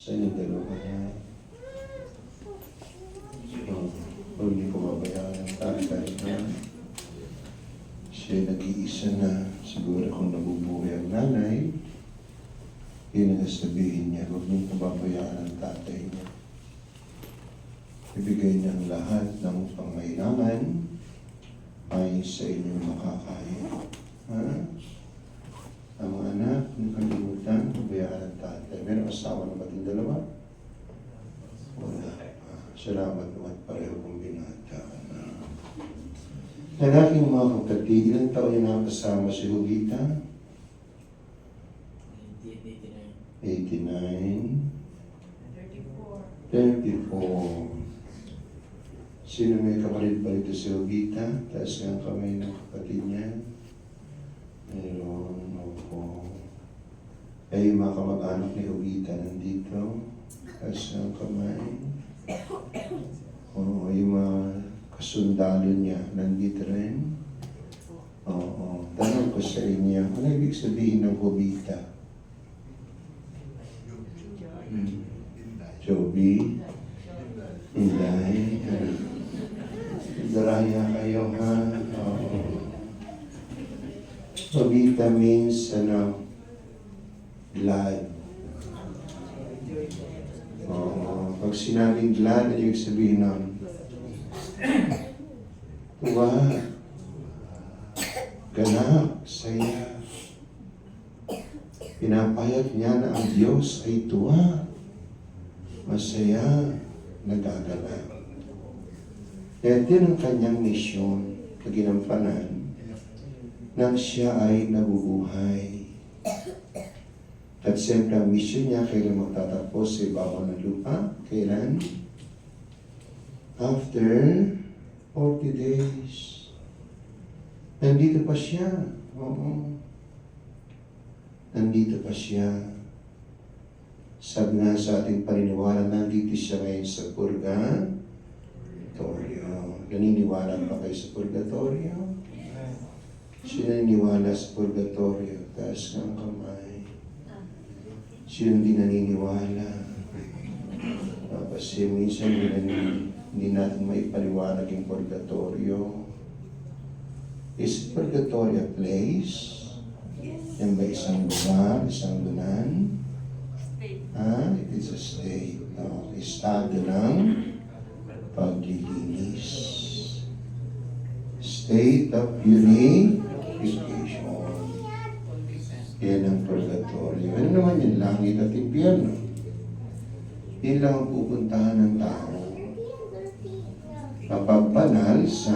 Sa inyong dalawa na huwag niyo po mabayaan ang tatay na siya nag-iisa na. Siguro kung nabubuhay ang nanay, yun ang sabihin niya, huwag niyo pababayaan ang tatay niya. Ibigay niya ang lahat ng pangailangan ayon sa inyong makakaya. Ha? Ang mga anak, hindi kalimutan, pabayaan ang tatay. Meron asawa na ba't yung dalawa? Wala. Salamat naman pareho kong binata. Lalaking mga kapatid, ilang taon niya nakasama si Jovita? 89. 34. Sino may kapalit pa rito si Jovita? Taas nga ang kamay ng kapatid niya. Meron, opo. Eh, yung mga kamag-anak ni Jovita nandito. Taas nga ang kamay. Oo, yung mga kasundalo niya nandito rin. Oo, tanong ko sa inyo, ano ibig sabihin ng Jovita? Joby? Inday? Daraya kayo, ha? Oo. Jovita means, blood. Oo. Pag sinabing blood, ano ibig sabihin nun? Tuwa. Ganap, saya. Pinapayag niya na ang Diyos ay tuwa. Masaya, nagagalak. At yun ang kanyang misyon na ginampanan nang siya ay nabubuhay. At siyempre ang mission niya kailan magtatapos sa ibabaw ng lupa? Kailan? After 40 days. Nandito pa siya. Oo. Nandito pa siya. Sabi nga sa ating paniniwala, nandito siya ngayon sa purgatorio. Naniniwala pa kayo sa purgatorio? Sino naniniwala sa purgatorio? Taas ng kamay. Sino hindi naniniwala? Kasi minsan hindi natin maipaliwanag yung purgatorio. Is purgatorio a place? Yan ba isang lugar, isang lunan? It is a state. Estado ng paglilinis. State of purification. Yan ang purgatorio. Ano naman yung langit at impyerno? Yan lang ang pupuntahan ng tao. Mapagbanal sa